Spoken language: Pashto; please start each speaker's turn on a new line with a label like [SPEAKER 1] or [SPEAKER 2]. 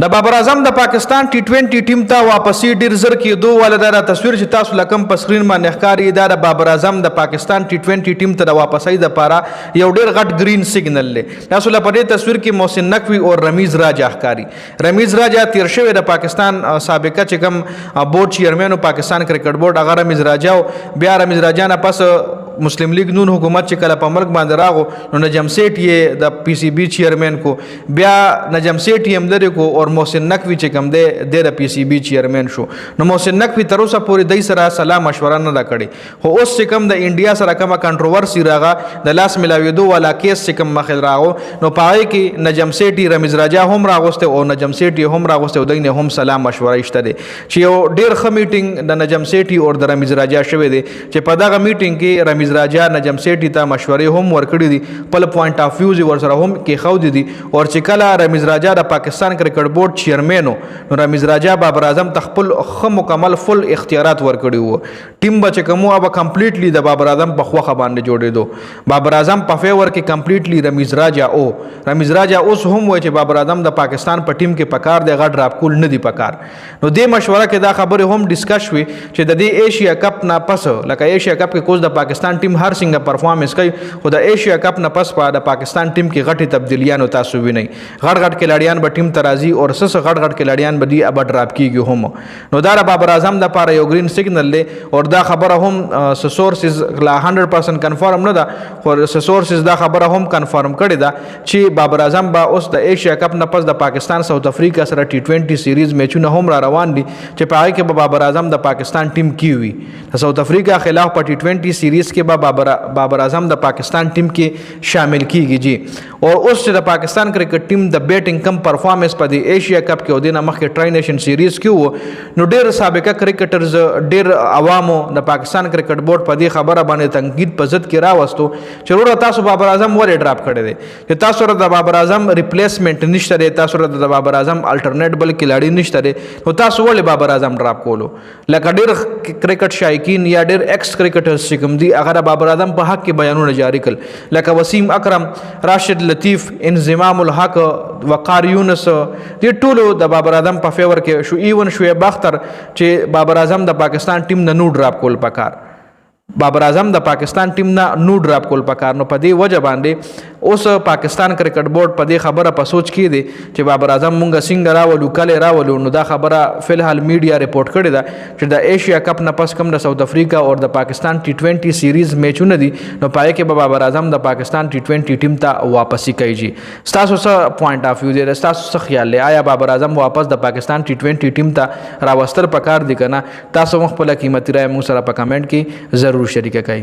[SPEAKER 1] د بابر اعظم د پاکستان ټي 20 ټیم ته واپسی ډیر زر کېدو ولدا تصویر چې تاسو لکم په سکرین باندې ښکاري دا د بابر اعظم د پاکستان ټي 20 ټیم ته د واپسی د پاره یو ډیر غټ گرین سیګنل لې تاسو لپاره په تصویر کې محسن نقوی او رمیز راجا ښکاري رمیز راجا تیر شوی د پاکستان سابقه چې کوم بورډ چیرمن پاکستان کرکټ بورډ هغه رمیز راجا بیا رمیز راجا نه پس مسلم لیگ نون حکومت چې کله په ملک باندې راغو نو نجم سیټ یې د پی سی بی چیرمن کو بیا نجم سیټ یې مدري کو او محسن نقوی چې کوم دی د پی سی بی چیرمن شو نو محسن نقوی تر اوسه پورې دای سره سلام مشوره نه دا کړي خو اوس چې کوم د انډیا سره کومه کنټروورسي راغه د لاس ملاویدو والا کیس چې کوم مخ راغو نو پای کې نجم سیټ رمیز راجا هم راغوسته او نجم سیټ هم راغوسته او دینه هم سلام مشوره ایشته دي چې یو ډیر ښه میټینګ د نجم سیټ او د رمیز راجا شوه دي چې په دغه میټینګ کې رمیز راجا نجم سیټ ته مشورې هم ورکړي دي په پوینټ اف ویو ور سره هم کې خو دي او چې کله رمیز راجا د پاکستان کرکټ بورډ چیرمن نو رمیز راجا بابر اعظم تخپل خو مکمل فل اختیارات ورکړي وو ټیم بچ کومو اب کمپلیټلی د بابر اعظم په خوخه باندې جوړېدو بابر اعظم په فیور کې کمپلیټلی رمیز راجا رمیز راجا اوس هم وای چې بابر اعظم د پاکستان په ټیم کې پکار دی غټ راپ کول نه دی پکار نو د مشوره کې دا خبره هم ډیسکس شوې چې د دې ایشیا کپ نه پس لکه ایشیا کپ کې کوز د پاکستان ټیم هر څنګه پرفارمنس کوي خو د ایشیا کپ نه پس په د پاکستان ټیم کې غټي تبدیلیاں تاسو وینئ غټ کھلاڑیان به ټیم ترازی او سس غټ کھلاڑیان به دی اب ډراپ کیږي هم نو دا بابر اعظم د پاره یو گرین سیګنل لې او دا خبره هم سورسز لا 100% کنفرم نه ده خو سورسز دا خبره هم کنفرم کړي ده چې بابر اعظم با اوس د ایشیا کپ نه پس د پاکستان ساوث افریقا سره ټي 20 سیریز میچونه هم را روان دي چې په هغه کې بابر اعظم د پاکستان ټیم کیوي د ساوث افریقا خلاف په ټي 20 سیریز کې بابر اعظم د پاکستان ټیم کې شامل کیږي جی او اوس چې د پاکستان کرکټ ټیم د بیټینګ کم پرفارمنس په د ایشیا کپ کې او د مخکې ټرای نیشن سیریز کې نو ډیر سابقه کرکټرز ډیر عوامو د پاکستان کرکټ بورډ په دې خبره باندې تنقید په ضد کې راوستو چې ورته تاسو بابر اعظم ولې ډراپ کړی دی چې تاسو سره د بابر اعظم ریپلیسمنٹ نشته دی تاسو سره د بابر اعظم الټرنیټ بل کھلاڑی نشته دی نو تاسو ولې بابر اعظم ډراپ کولو لکه ډیر کرکټ شایقین یا ډیر ایکس کرکټرز چې کوم دي هغه بابر اعظم په حق کې بیانونه جاری کړل لکه وسیم اکرم راشد لطیف انضمام الحق وقار یونس دې ټولو د بابر اعظم په فیور کې شو ایون شعیب اختر چې بابر اعظم د پاکستان ټیم نه نو ډراپ کول پکار بابر اعظم د پاکستان ټیم نه نو ډراپ کول پکار نو په دې وجه باندې اوس پاکستان کرکټ بورډ په دې خبره په سوچ کې دی چې بابر اعظم مونږه څنګه راولو کله راولو نو دا خبره فلحال میډیا ریپورت کړې ده چې د ایشیا کپ نه پس کم د ساوث افریقا او د پاکستان ټي 20 سیریز میچونه دي نو پای کې بابر اعظم د پاکستان ټي 20 ټیم ته واپسی کوي تاسو څه پوینټ اف ویو دی تاسو څه خیال لرئ آیا بابر اعظم واپس د پاکستان ټي 20 ټیم ته راوستل پکار دي کنه تاسو خپل قیمتي رائے موږ سره په کمنټ کې ضرور شریک کړئ